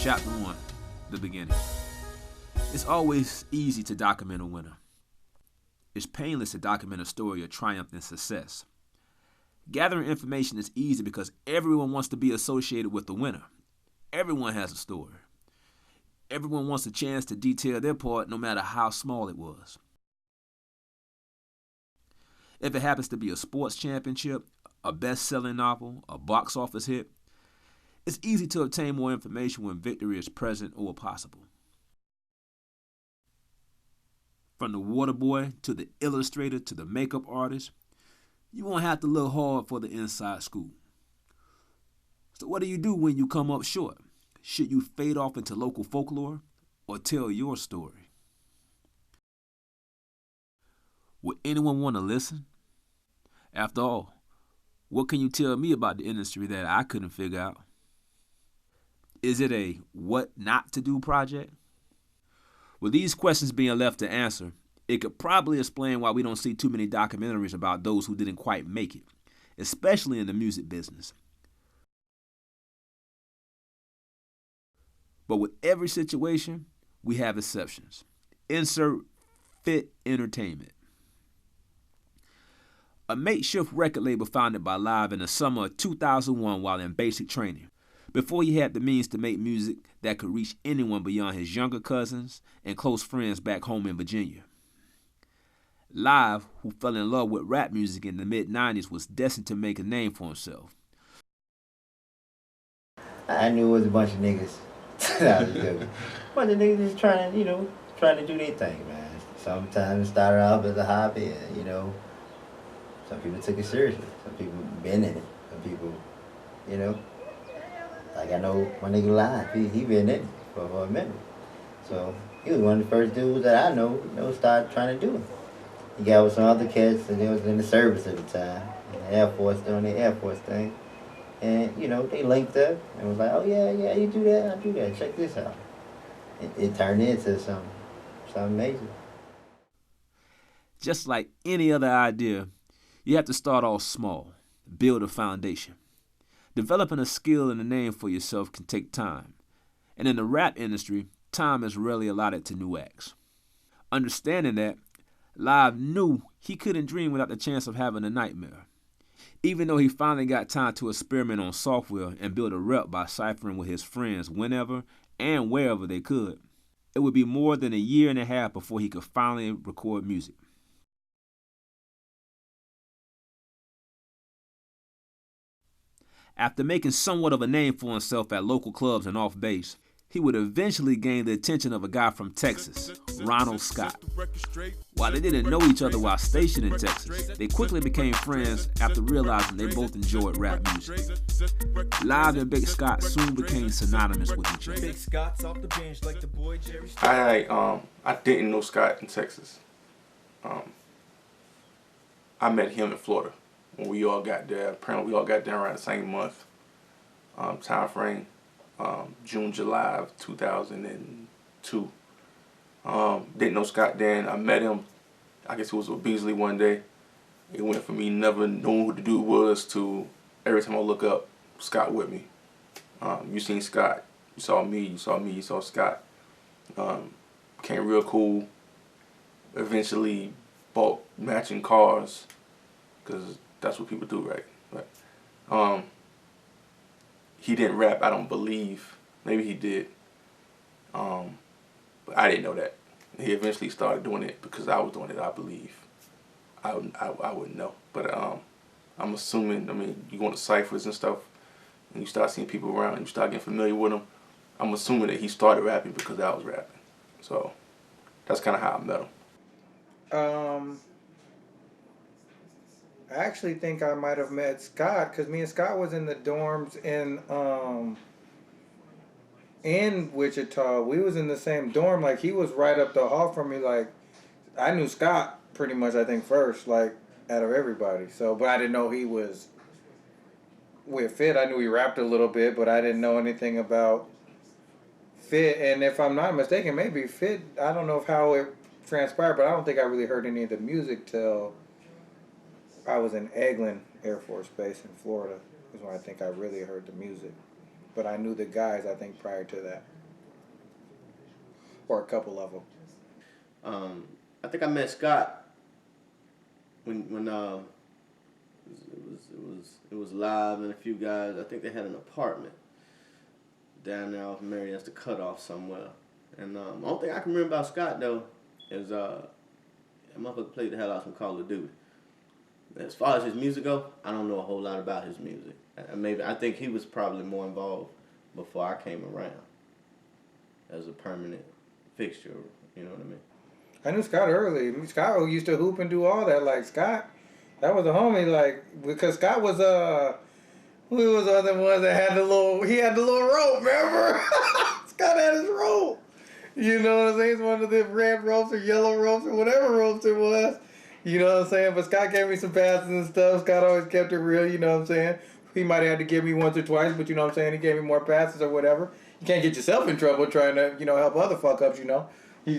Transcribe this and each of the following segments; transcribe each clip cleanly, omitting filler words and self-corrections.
Chapter 1, the beginning. It's always easy to document a winner. It's painless to document a story of triumph and success. Gathering information is easy because everyone wants to be associated with the winner. Everyone has a story. Everyone wants a chance to detail their part, no matter how small it was. If it happens to be a sports championship, a best-selling novel, a box office hit, it's easy to obtain more information when victory is present or possible. From the water boy to the illustrator to the makeup artist, you won't have to look hard for the inside scoop. So what do you do when you come up short? Should you fade off into local folklore or tell your story? Would anyone want to listen? After all, what can you tell me about the industry that I couldn't figure out? Is it a what not to do project? With these questions being left to answer, it could probably explain why we don't see too many documentaries about those who didn't quite make it, especially in the music business. But with every situation, we have exceptions. Insert F.it Entertainment. A makeshift record label founded by Live in the summer of 2001 while in basic training, before he had the means to make music that could reach anyone beyond his younger cousins and close friends back home in Virginia. Live, who fell in love with rap music in the mid-90s, was destined to make a name for himself. I knew it was a bunch of niggas. Nah, I was joking. A bunch of niggas just trying to do their thing, man. Sometimes it started off as a hobby, and, some people took it seriously. Some people been in it. Some people, like I know my nigga Live, he been in it for a minute. So he was one of the first dudes that I know, started trying to do it. He got with some other cats, and they was in the service at the time, in the Air Force, doing their Air Force thing. And, they linked up and was like, oh, yeah, you do that, I do that, check this out. It turned into something major. Just like any other idea, you have to start off small, build a foundation. Developing a skill and a name for yourself can take time. And in the rap industry, time is rarely allotted to new acts. Understanding that, Live knew he couldn't dream without the chance of having a nightmare. Even though he finally got time to experiment on software and build a rep by ciphering with his friends whenever and wherever they could, it would be more than a year and a half before he could finally record music. After making somewhat of a name for himself at local clubs and off base, he would eventually gain the attention of a guy from Texas, Ronald Scott. While they didn't know each other while stationed in Texas, they quickly became friends after realizing they both enjoyed rap music. Live and Big Scott soon became synonymous with each other. I didn't know Scott in Texas. I met him in Florida when we all got there. Apparently we all got there around the same month time frame. June, July of 2002. Didn't know Scott then. I met him, I guess it was with Beasley one day. It went from me never knowing who the dude was to every time I look up, Scott with me. You seen Scott, you saw me, you saw Scott. Became real cool. Eventually bought matching cars, because that's what people do, right? But, he didn't rap, I don't believe. Maybe he did. But I didn't know that. He eventually started doing it because I was doing it, I believe. I wouldn't know. But I'm assuming, you go into ciphers and stuff, and you start seeing people around, and you start getting familiar with them. I'm assuming that he started rapping because I was rapping. So that's kind of how I met him. I actually think I might have met Scott because me and Scott was in the dorms in Wichita. We was in the same dorm. Like, he was right up the hall from me. Like, I knew Scott pretty much, I think, first, like, out of everybody. So, but I didn't know he was with F.it. I knew he rapped a little bit, but I didn't know anything about F.it. And if I'm not mistaken, maybe F.it, I don't know how it transpired, but I don't think I really heard any of the music till I was in Eglin Air Force Base in Florida. Is when I think I really heard the music. but I knew the guys, I think, prior to that. Or a couple of them. I think I met Scott when it was Live and a few guys. I think they had an apartment down there off Mary. That's the cutoff somewhere. And the only thing I can remember about Scott though is a motherfucker played the hell out of some Call of Duty. As far as his music go, I don't know a whole lot about his music. I think he was probably more involved before I came around as a permanent fixture. You know what I mean? I knew Scott early. I mean, Scott used to hoop and do all that. Like Scott, that was a homie. Like because Scott was who was the other one that had the little? He had the little rope. Remember? Scott had his rope. You know what I'm saying? It's one of the red ropes or yellow ropes or whatever ropes it was. You know what I'm saying? But Scott gave me some passes and stuff. Scott always kept it real. You know what I'm saying? He might have had to give me once or twice, but you know what I'm saying? He gave me more passes or whatever. You can't get yourself in trouble trying to help other fuck ups. You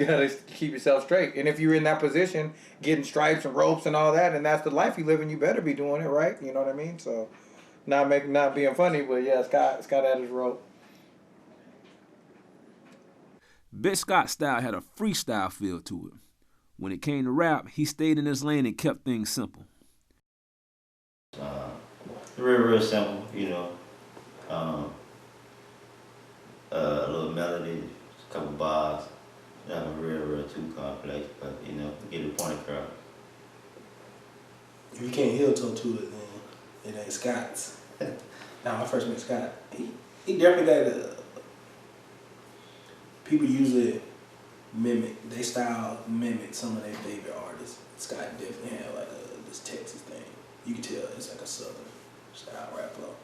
gotta keep yourself straight. And if you're in that position, getting stripes and ropes and all that, and that's the life you live in, you better be doing it right. You know what I mean? So, not being funny, but yeah, Scott had his rope. Big Scott's style had a freestyle feel to it. When it came to rap, he stayed in his lane and kept things simple. Real simple, a little melody, a couple bars. Nothing real too complex, but get the point across. If you can't heel toe to it, then it ain't Scott's. Now, I first met Scott. He definitely got people usually they style mimic some of their favorite artists. Scott definitely had like this Texas thing. You can tell it's like a southern style rap flow.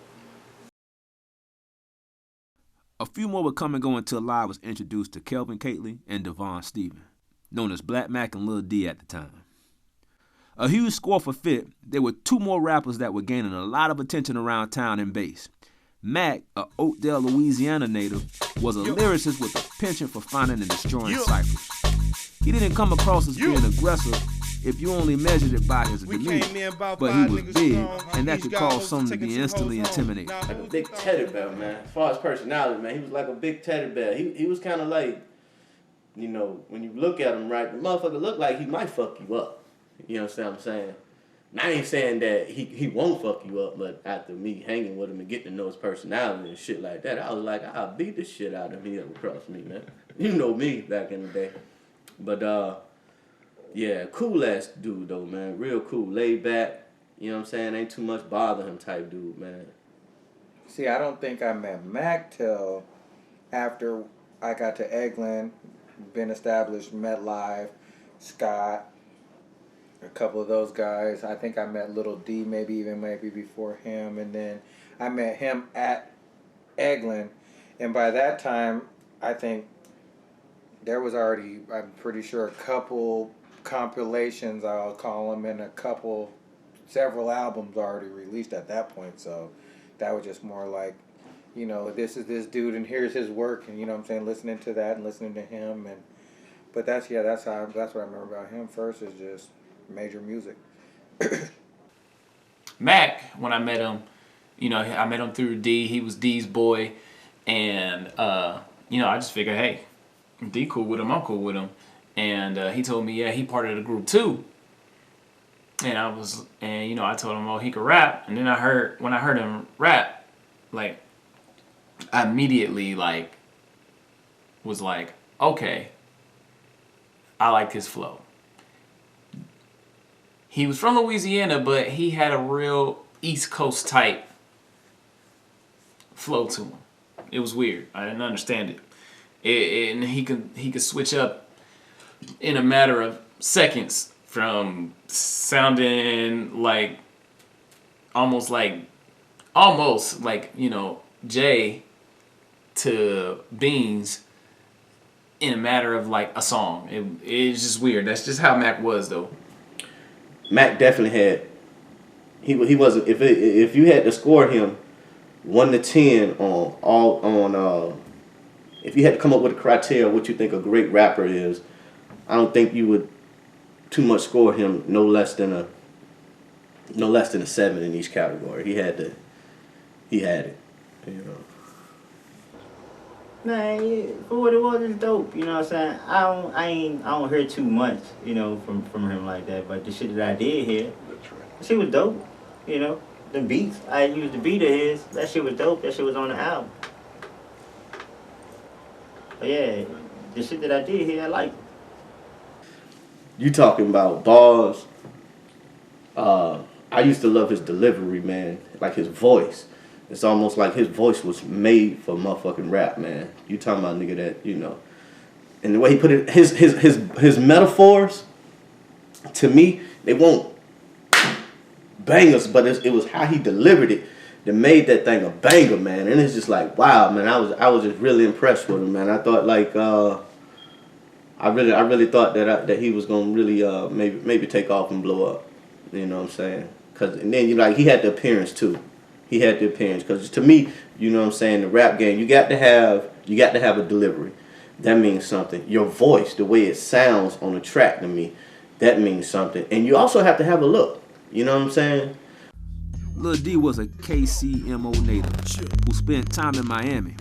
A few more would come and go until Live was introduced to Kelvin Catley and Devon Stephen, known as Black Mac and Lil D at the time. A huge score for F.it, there were two more rappers that were gaining a lot of attention around town and bass. Mac, a Oakdale, Louisiana native, was a lyricist with a penchant for finding and destroying ciphers. He didn't come across as being aggressive if you only measured it by his demeanor, but he was big, and that could cause some to be instantly intimidated. Like a big teddy bear, man. As far as personality, man, he was like a big teddy bear. He was kind of like, when you look at him, right, the motherfucker looked like he might fuck you up. You know what I'm saying? And I ain't saying that he won't fuck you up, but after me hanging with him and getting to know his personality and shit like that, I was like, I'll beat the shit out of him. He ever cross me, man. You know me back in the day. But, yeah, cool ass dude though, man. Real cool, laid back. You know what I'm saying? Ain't too much bother him type dude, man. See, I don't think I met Mac till after I got to Eglin, been established, met Live, Scott, a couple of those guys. I think I met Little D maybe before him, and then I met him at Eglin, and by that time I think there was already, I'm pretty sure, a couple compilations, I'll call them, and several albums already released at that point. So that was just more like, this is this dude and here's his work, and what I'm saying, listening to that and listening to him. But that's what I remember about him first, is just major music. Mac, when I met him, I met him through D. He was D's boy, and I just figured, hey, D cool with him, I'm cool with him. And he told me, yeah, he part of the group too. And I told him, oh, he could rap. And then when I heard him rap, like, I immediately was like, okay, I like his flow. He was from Louisiana, but he had a real East Coast type flow to him. It was weird. I didn't understand it. And he could switch up in a matter of seconds from sounding like almost like Jay to Beans in a matter of like a song. It's just weird. That's just how Mac was though. Mac definitely had. He wasn't. If you had to score him 1 to 10 if you had to come up with a criteria of what you think a great rapper is, I don't think you would too much score him no less than a 7 in each category. He had it. Man, yeah, for what it was, it's dope. You know what I'm saying? I don't hear too much, from him like that. But the shit that I did hear, the shit was dope. You know, the beats I used the beat of his. That shit was dope. That shit was on the album. But yeah, the shit that I did hear, I like. You talking about bars? I used to love his delivery, man. Like his voice. It's almost like his voice was made for motherfucking rap, man. You talking about a nigga that, and the way he put it, his metaphors, to me, they won't bang us, but it was how he delivered it that made that thing a banger, man. And it's just like, wow, man. I was just really impressed with him, man. I thought like I really thought that he was gonna really maybe take off and blow up. You know what I'm saying? And then he had the appearance too. He had the appearance because to me, you know what I'm saying, the rap game, you got to have a delivery. That means something. Your voice, the way it sounds on the track to me, that means something. And you also have to have a look. You know what I'm saying? Lil D was a KCMO native who spent time in Miami,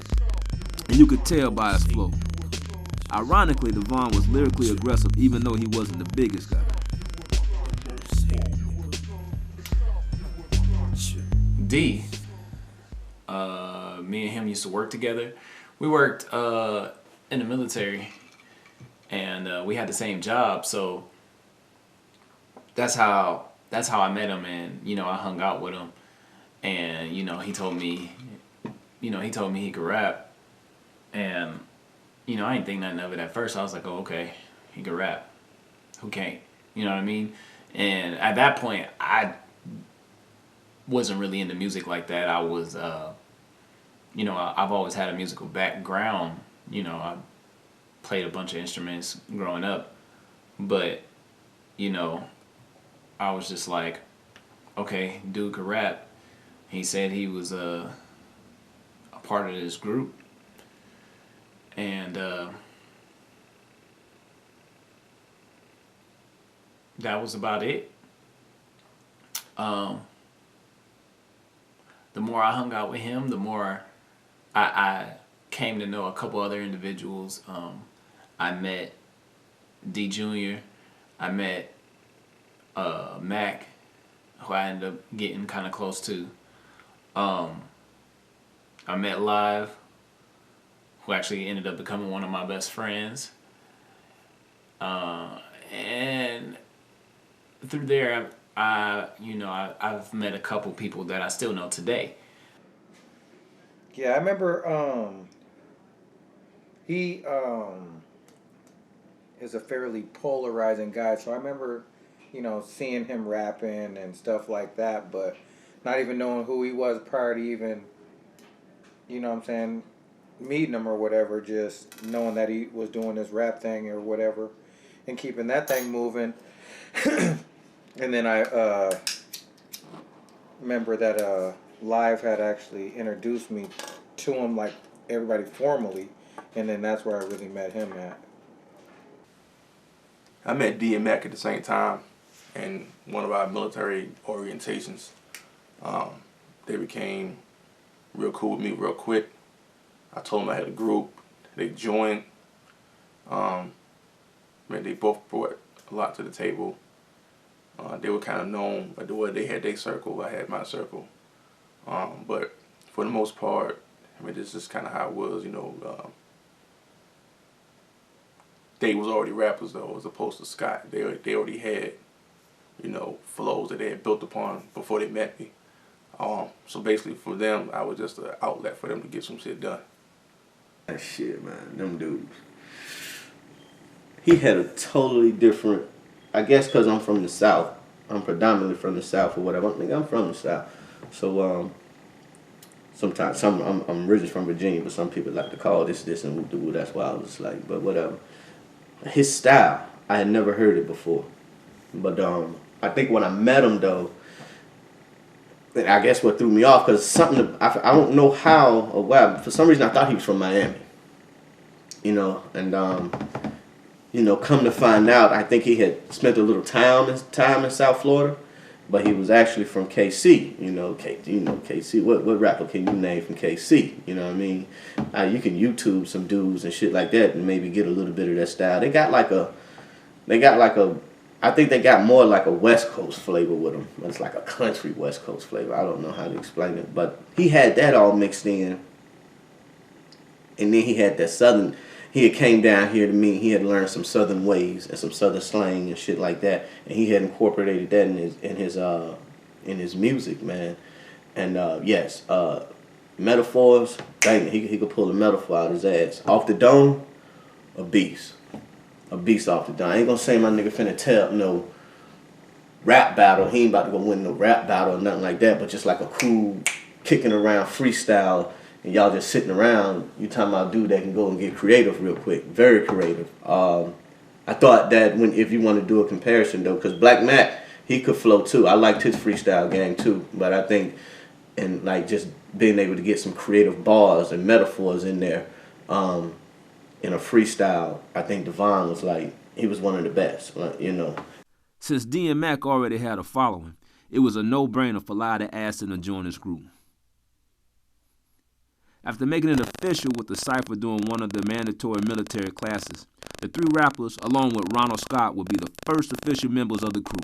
and you could tell by his flow. Ironically, Devon was lyrically aggressive even though he wasn't the biggest guy. D, me and him used to work together. We worked in the military, and we had the same job, so that's how I met him, and I hung out with him, and he told me he could rap, and I didn't think nothing of it at first. I was like, oh, okay, he could rap, who can't? You know what I mean? And at that point, I wasn't really into music like that. I was, I've always had a musical background. I played a bunch of instruments growing up, but, I was just like, okay, dude could rap. He said he was a part of this group, and that was about it. The more I hung out with him, the more I came to know a couple other individuals. I met D Jr. I met Mac, who I ended up getting kind of close to. I met Live, who actually ended up becoming one of my best friends. And through there, I've met a couple people that I still know today. Yeah, I remember he is a fairly polarizing guy, so I remember, seeing him rapping and stuff like that, but not even knowing who he was prior to even, meeting him or whatever, just knowing that he was doing this rap thing or whatever and keeping that thing moving. And then I remember that Live had actually introduced me to him, like everybody formally, and then that's where I really met him at. I met D and Mac at the same time in one of our military orientations. They became real cool with me real quick. I told them I had a group. They joined. They both brought a lot to the table. They were kind of known, but they had their circle, I had my circle. But for the most part, this is kind of how it was, they was already rappers though, as opposed to Scott. They already had, flows that they had built upon before they met me. So basically for them, I was just an outlet for them to get some shit done. That shit, man, them dudes. He had a totally different, I guess because I'm from the South. I'm predominantly from the South or whatever. I think I'm from the South. So sometimes I'm originally from Virginia, but some people like to call this and woo-doo. That's why I was just like, but whatever. His style, I had never heard it before. But I think when I met him though, and I guess what threw me off, because something, I don't know how or why, for some reason I thought he was from Miami. And come to find out, I think he had spent a little time in South Florida, but he was actually from KC. KC. What rapper can you name from KC? You know what I mean? You can YouTube some dudes and shit like that, and maybe get a little bit of that style. They got like a. I think they got more like a West Coast flavor with them. It's like a country West Coast flavor. I don't know how to explain it, but he had that all mixed in, and then he had that Southern. He had came down here to me. He had learned some Southern ways and some Southern slang and shit like that, and he had incorporated that in his music, man. And yes, metaphors. Dang, he could pull a metaphor out of his ass. Off the dome, a beast off the dome. I ain't gonna say my nigga finna tell no rap battle. He ain't about to go win no rap battle or nothing like that. But just like a cool kicking around freestyle. And y'all just sitting around, you talking about a dude that can go and get creative real quick. Very creative. I thought that if you want to do a comparison though, because Black Mac, he could flow too. I liked his freestyle game too. But I think, and like just being able to get some creative bars and metaphors in there, in a freestyle, I think Devon was like, he was one of the best, Since D and Mac already had a following, it was a no-brainer for Lai to ask him to join his group. After making it official with the cypher during one of the mandatory military classes, the three rappers, along with Ronald Scott, would be the first official members of the crew.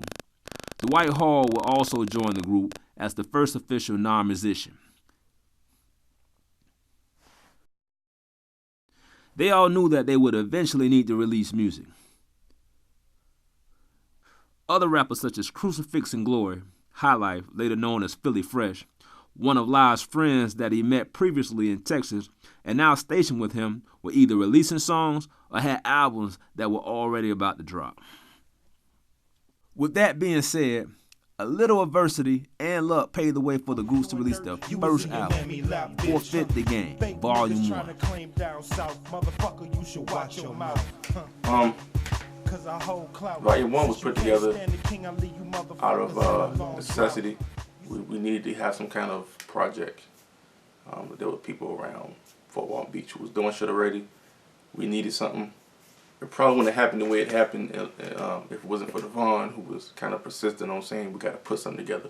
Dwight Hall will also join the group as the first official non-musician. They all knew that they would eventually need to release music. Other rappers such as Crucifix and Glory, High Life, later known as Philly Fresh, one of Lai's friends that he met previously in Texas and now stationed with him, were either releasing songs or had albums that were already about to drop. With that being said, a little adversity and luck paved the way for the groups to release their first album, F.it the Game, Volume 1. Volume 1 was put together out of necessity. We needed to have some kind of project. There were people around Fort Walton Beach who was doing shit already. We needed something. It probably wouldn't have happened the way it happened if it wasn't for Devon, who was kind of persistent on saying we got to put something together.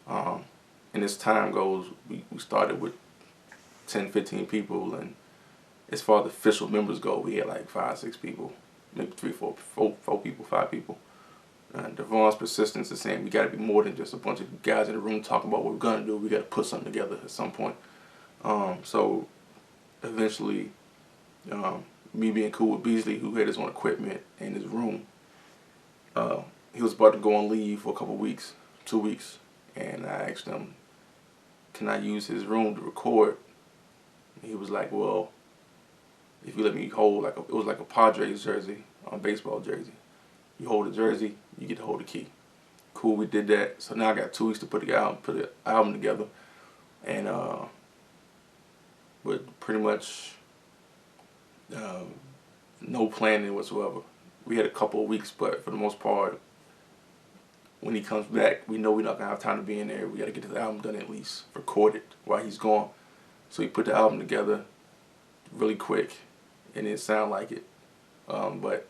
And as time goes, we started with 10, 15 people, and as far as the official members go, we had like 5, 6 people, maybe 3, 4 people, 5 people. And Devon's persistence is saying we got to be more than just a bunch of guys in the room talking about what we're going to do. We got to put something together at some point. So eventually, me being cool with Beasley, who had his own equipment in his room, he was about to go on leave for a couple weeks, 2 weeks, and I asked him, can I use his room to record? And he was like, well, if you let me hold, it was like a Padres jersey, a baseball jersey. You hold the jersey, you get to hold the key. Cool, we did that. So now I got 2 weeks to put the album together. And but pretty much no planning whatsoever. We had a couple of weeks, but for the most part, when he comes back, we know we're not gonna have time to be in there. We gotta get the album done, at least record it while he's gone. So he put the album together really quick, and it sounded like it. But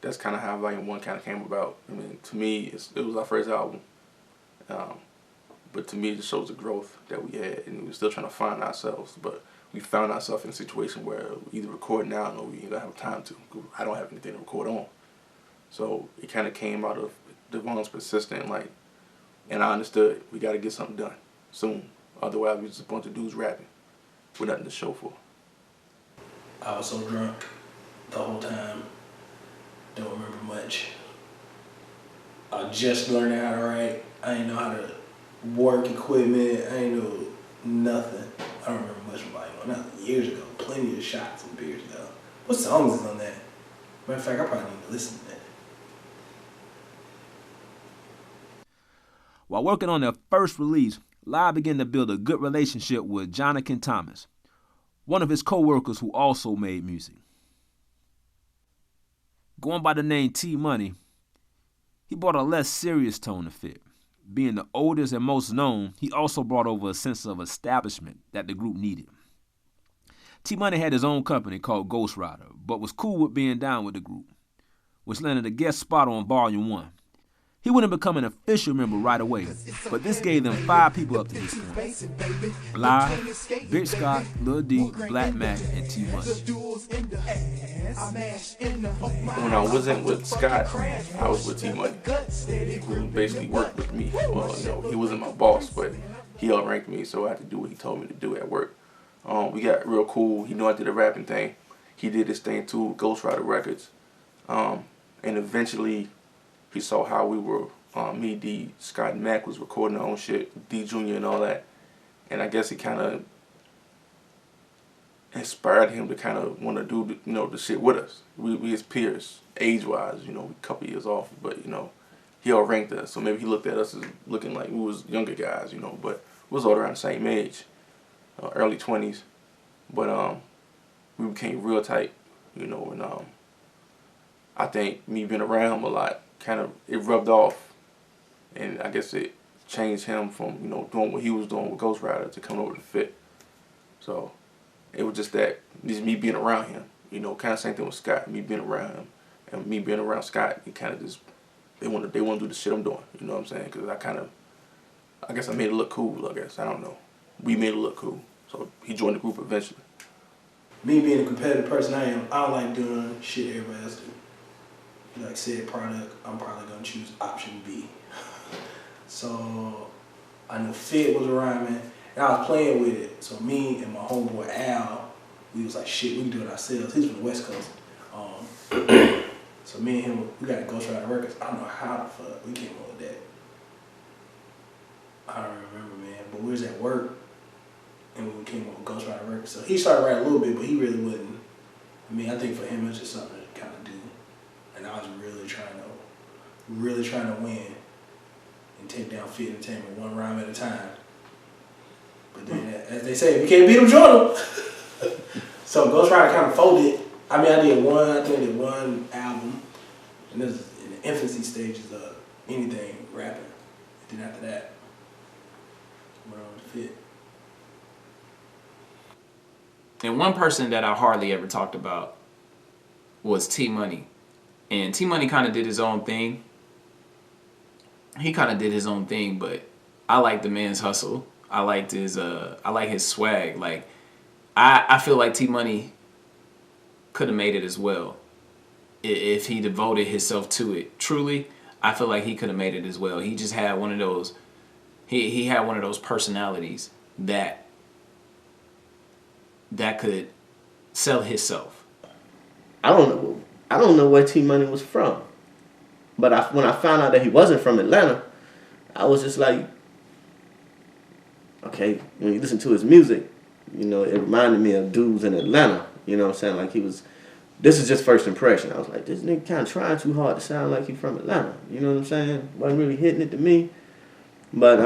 that's kind of how Volume 1 kind of came about. I mean, to me, it was our first album. But to me, it just shows the growth that we had, and we were still trying to find ourselves. But we found ourselves in a situation where we either record now or we don't have time to. I don't have anything to record on. So it kind of came out of Devon's persistent, and I understood we got to get something done soon. Otherwise, we're just a bunch of dudes rapping with nothing to show for. I was so drunk the whole time. Don't remember much. I just learned how to write. I didn't know how to work equipment. I didn't know nothing. I don't remember much from Viking. Nothing. Years ago. Plenty of shots and beers though. What songs is on that? Matter of fact, I probably need to listen to that. While working on their first release, Lai began to build a good relationship with Jonathan Thomas, one of his co-workers who also made music. Going by the name T-Money, he brought a less serious tone to F.it. Being the oldest and most known, he also brought over a sense of establishment that the group needed. T-Money had his own company called Ghost Rider, but was cool with being down with the group, which landed a guest spot on Volume 1. He wouldn't become an official member right away, but this gave them 5 people up to this point. Live, Big Scott, Lil D, Black Mac, and T Money. When I wasn't with Scott, I was with T Money, who basically worked with me. Well, he wasn't my boss, but he outranked me, so I had to do what he told me to do at work. We got real cool. He knew I did a rapping thing. He did his thing too, Ghost Rider Records. And eventually, he saw how we were, me, D, Scott, and Mac was recording our own shit, D Jr. and all that. And I guess it kind of inspired him to kind of want to do, the shit with us. We his peers, age-wise, we a couple years off, but, he outranked us. So maybe he looked at us as looking like we was younger guys, but we was all around the same age, early 20s. But we became real tight, and I think me being around him a lot, kind of, it rubbed off, and I guess it changed him from, doing what he was doing with Ghost Rider to coming over to F.it. So it was just me being around him, kind of same thing with Scott, me being around him, and me being around Scott, it kind of just, they want to do the shit I'm doing, you know what I'm saying? Because I guess I made it look cool, I guess, I don't know. We made it look cool, so he joined the group eventually. Me being a competitive person I am, I don't like doing shit everybody else do. Like said product, I'm probably gonna choose option B. So I knew F.it was rhyming, and I was playing with it. So me and my homeboy Al, we was like, shit, we can do it ourselves. He's from the West Coast. So me and him, we got to Ghost Rider Records. I don't know how the fuck we came up with that. I don't remember, man. But we was at work, and we came up with Ghost Rider Records. So he started writing a little bit, but he really wouldn't. I think for him, it was just something to kind of do. And I was really trying to win and take down F.it Entertainment one rhyme at a time. But then, as they say, if you can't beat them, join them. So Ghost Rider kind of folded. I did one album, and this is in the infancy stages of anything rapping. And then after that, went on to F.it. And one person that I hardly ever talked about was T Money. And T Money kind of did his own thing. But I like the man's hustle. I like his swag. Like, I feel like T Money could have made it as well if he devoted himself to it. Truly, I feel like he could have made it as well. He just had one of those. He had one of those personalities that could sell himself. I don't know where T Money was from, but when I found out that he wasn't from Atlanta, I was just like, okay. When you listen to his music, it reminded me of dudes in Atlanta. You know what I'm saying? Like this is just first impression. I was like, this nigga kind of trying too hard to sound like he from Atlanta. You know what I'm saying? Wasn't really hitting it to me. But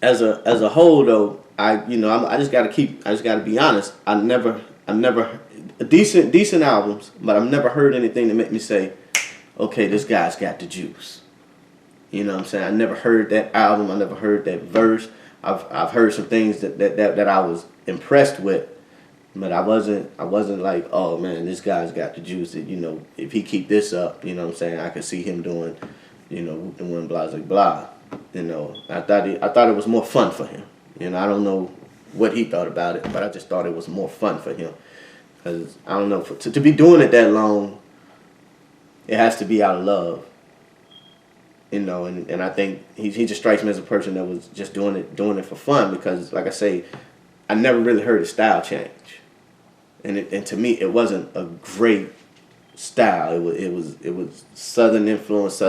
as a whole though, I just gotta be honest. I never decent albums, but I've never heard anything that make me say, okay, this guy's got the juice. You know what I'm saying? I never heard that album. I never heard that verse. I've heard some things that I was impressed with, but I wasn't like, oh man, this guy's got the juice. That, if he keep this up, you know what I'm saying, I could see him doing, doing blah blah blah. I thought it was more fun for him. I don't know what he thought about it, but I just thought it was more fun for him. Because, I don't know, to be doing it that long, it has to be out of love. And I think he just strikes me as a person that was just doing it for fun because, like I say, I never really heard a style change. And to me, it wasn't a great style. It was Southern influence,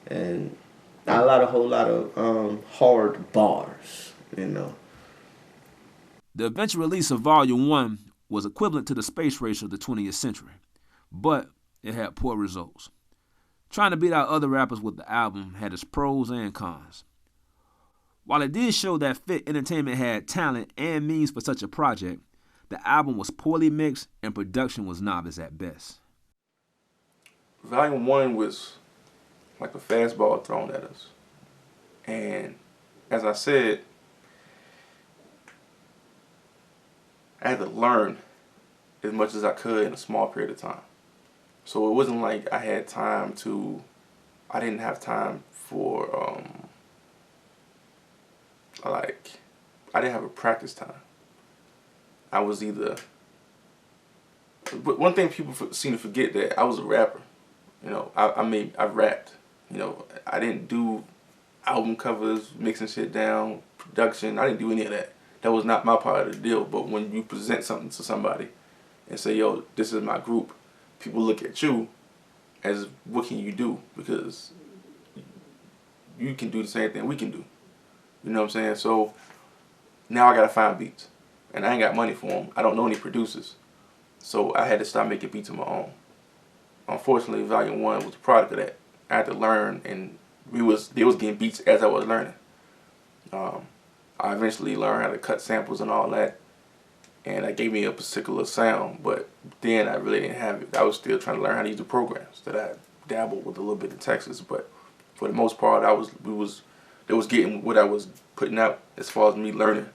and not a whole lot of hard bars, The eventual release of Volume 1 was equivalent to the space race of the 20th century, but it had poor results. Trying to beat out other rappers with the album had its pros and cons. While it did show that F.it Entertainment had talent and means for such a project, the album was poorly mixed and production was novice at best. Volume 1 was like a fastball thrown at us. And as I said, I had to learn as much as I could in a small period of time. So it wasn't like I didn't have time for, I didn't have a practice time. I was either, but one thing people seem to forget that I was a rapper. You know, I rapped. You know, I didn't do album covers, mixing shit down, production. I didn't do any of that. That was not my part of the deal. But when you present something to somebody and say, yo, this is my group, people look at you as, what can you do? Because you can do the same thing we can do. You know what I'm saying? So now I got to find beats. And I ain't got money for them. I don't know any producers. So I had to start making beats of my own. Unfortunately, Volume 1 was a product of that. I had to learn, and they was getting beats as I was learning. I eventually learned how to cut samples and all that, and that gave me a particular sound, but then I really didn't have it. I was still trying to learn how to use the programs that I dabbled with a little bit in Texas, but for the most part, they was getting what I was putting out as far as me learning.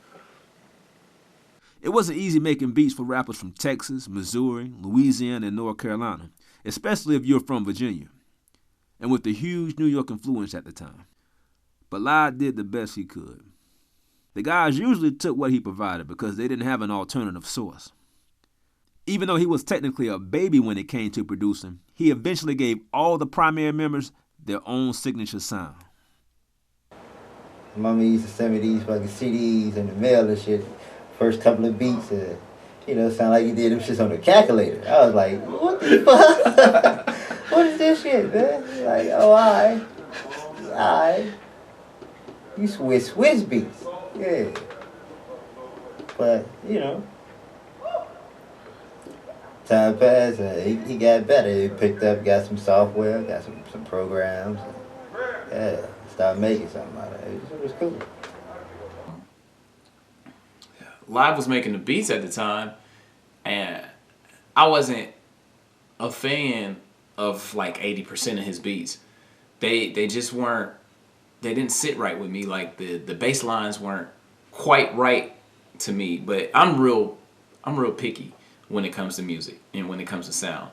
It wasn't easy making beats for rappers from Texas, Missouri, Louisiana, and North Carolina, especially if you're from Virginia, and with the huge New York influence at the time. But Lyle did the best he could. The guys usually took what he provided because they didn't have an alternative source. Even though he was technically a baby when it came to producing, he eventually gave all the primary members their own signature sound. Mama used to send me these fucking CDs in the mail and shit. First couple of beats, sound like you did them shits on the calculator. I was like, what the fuck? What is this shit, man? Like, oh, alright. You Swiss beats. Yeah. But, time passed and he got better. He picked up, got some software, got some programs. Yeah, started making something out of it. It was cool. Live was making the beats at the time, and I wasn't a fan of like 80% of his beats. They just weren't. They didn't sit right with me. Like the bass lines weren't quite right to me. But I'm real picky when it comes to music and when it comes to sound.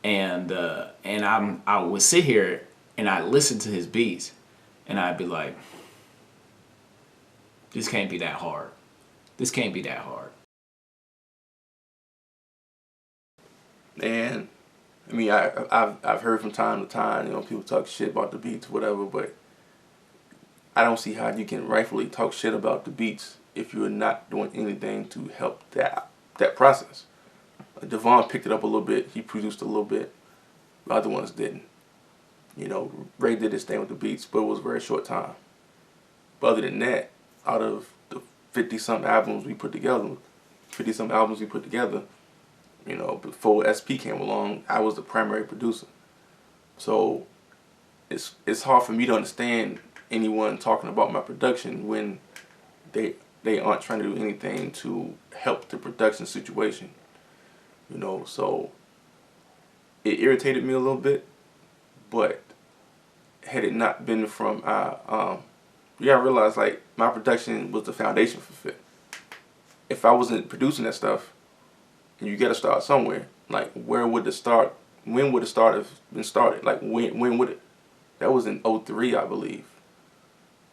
And I would sit here and I'd listen to his beats, and I'd be like, this can't be that hard. This can't be that hard. And I mean, I've heard from time to time, people talk shit about the beats, whatever, but I don't see how you can rightfully talk shit about the beats if you're not doing anything to help that process. Devon picked it up a little bit. He produced a little bit. The other ones didn't. Ray did his thing with the beats, but it was a very short time. But other than that, out of the 50-some albums we put together, before SP came along, I was the primary producer. So it's hard for me to understand anyone talking about my production when they aren't trying to do anything to help the production situation. So it irritated me a little bit, but had it not been from you gotta realize, like, my production was the foundation for F.it. If I wasn't producing that stuff, and you gotta start somewhere, like, when would the start have been started? Like, when would it? That was in 2003, I believe.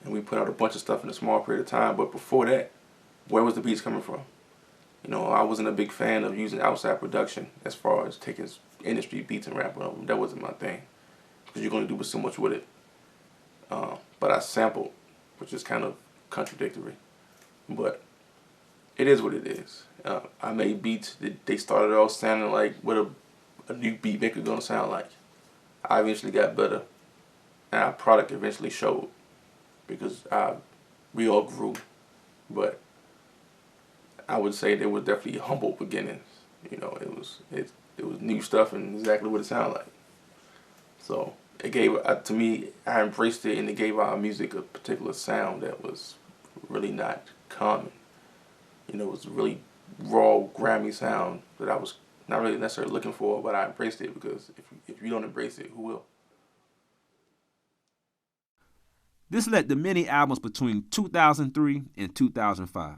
And we put out a bunch of stuff in a small period of time, but before that, where was the beats coming from? I wasn't a big fan of using outside production as far as taking industry beats and rapping on them. That wasn't my thing, because you're gonna do so much with it. But I sampled, which is kind of contradictory, but it is what it is. I made beats that they started off sounding like what a new beat maker gonna sound like. I eventually got better, and our product eventually showed, because we all grew. But I would say there was definitely humble beginnings. It was new stuff and exactly what it sounded like. So it gave, to me, I embraced it, and it gave our music a particular sound that was really not common. It was a really raw, grimy sound that I was not really necessarily looking for, but I embraced it, because if you don't embrace it, who will? This led to many albums between 2003 and 2005.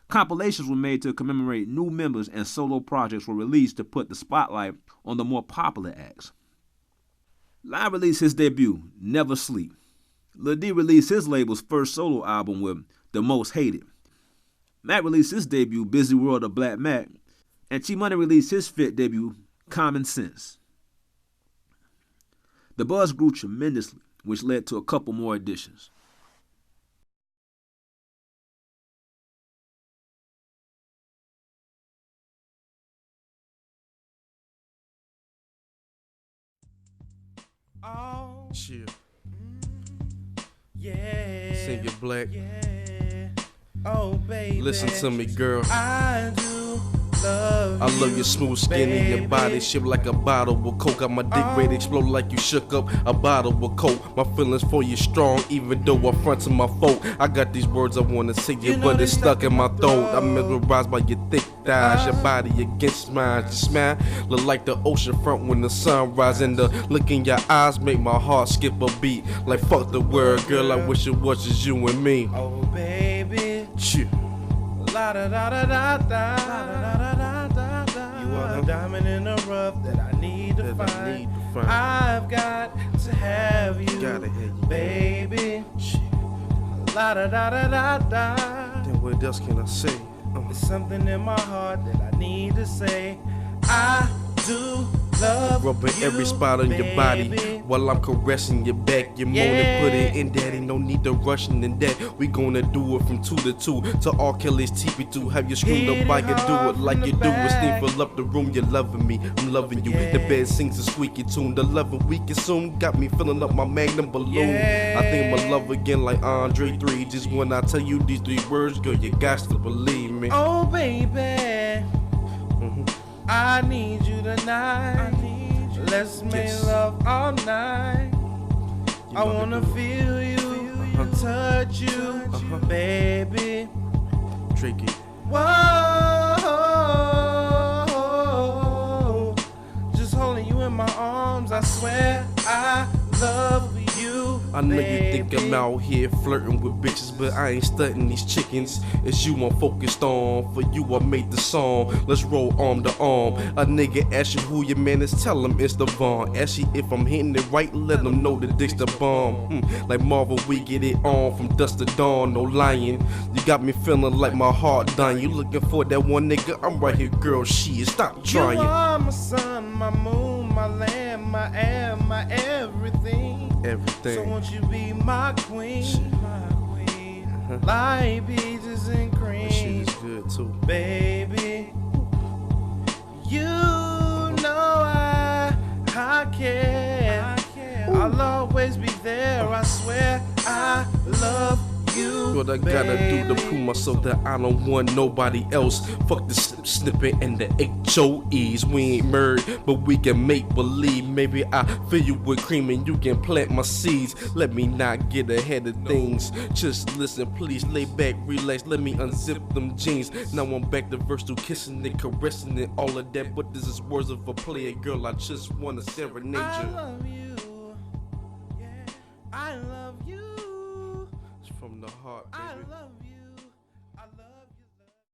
Compilations were made to commemorate new members, and solo projects were released to put the spotlight on the more popular acts. Live released his debut, Never Sleep. Lil D released his label's first solo album with The Most Hated. Mac released his debut, Busy World of Black Mac, and Chi Money released his F.it debut, Common Sense. The buzz grew tremendously, which led to a couple more additions. Oh, Chill. yeah. Sing it black. Yeah. Oh, baby. Listen to me, girl. I do love I love your smooth skin and your body shaped like a bottle with coke. Got my dick ready to explode like you shook up a bottle with coke. My feelings for you strong, even though I front to my folk. I got these words I wanna say you, but it's stuck in my throat. I'm mesmerized by your thick thighs, your body against mine. Your smile look like the ocean front when the sun rises, and the look in your eyes make my heart skip a beat. Like fuck the world, girl. I wish it was just you and me. Oh, baby. Chill. La da da da da da. You are a diamond in the rough that I need to find. I've got to have you, Gotta have you, baby. La da da da da da. Then what else can I say? There's something in my heart that I need to say. I do love Rubbing you, every spot on your body baby. while I'm caressing your back. You're moaning, put it in, daddy. No need to rushing in that. We gonna do it from 2 to 2 to R. Kelly's TP2. Have you screamed up by you do it like you do it. Steam fill up the room. You're loving me, I'm loving you. The bed sings a squeaky tune. The loving we consume got me filling up my magnum balloon. I think my love again like Andre 3. Just when I tell you these 3 words, girl, you got to believe me. Oh, baby. I need you tonight. Let's make love all night. I wanna feel you, touch you, baby. Tricky. Whoa, just holding you in my arms. I swear I love you. I know you think I'm out here flirting with bitches, but I ain't stunting these chickens. It's you I'm focused on. For you I made the song. Let's roll arm to arm. A nigga ask you who your man is, tell him it's the Vaughn. Ask you if I'm hitting it right, let him know the dick's the bomb. Like Marvel, we get it on from dusk to dawn. No lying. You got me feeling like my heart dying. You looking for that one nigga? I'm right here, girl. Shit, stop trying. You are my sun, my moon, my land, my air, my everything. Everything. So won't you be my queen, like peaches and cream. That shit is good too, baby. You know I care. I'll always be there. I swear I love you. What I gotta do to prove myself that I don't want nobody else. Fuck the snipping and the HOEs. We ain't married, but we can make believe. Maybe I fill you with cream and you can plant my seeds. Let me not get ahead of things. Just listen, please. Lay back, relax. Let me unzip them jeans. Now I'm back to verse 2, kissing and caressing and all of that. But this is words of a player, girl. I just wanna serenade you. I love you. Yeah, I love you. It's from the heart, baby. I love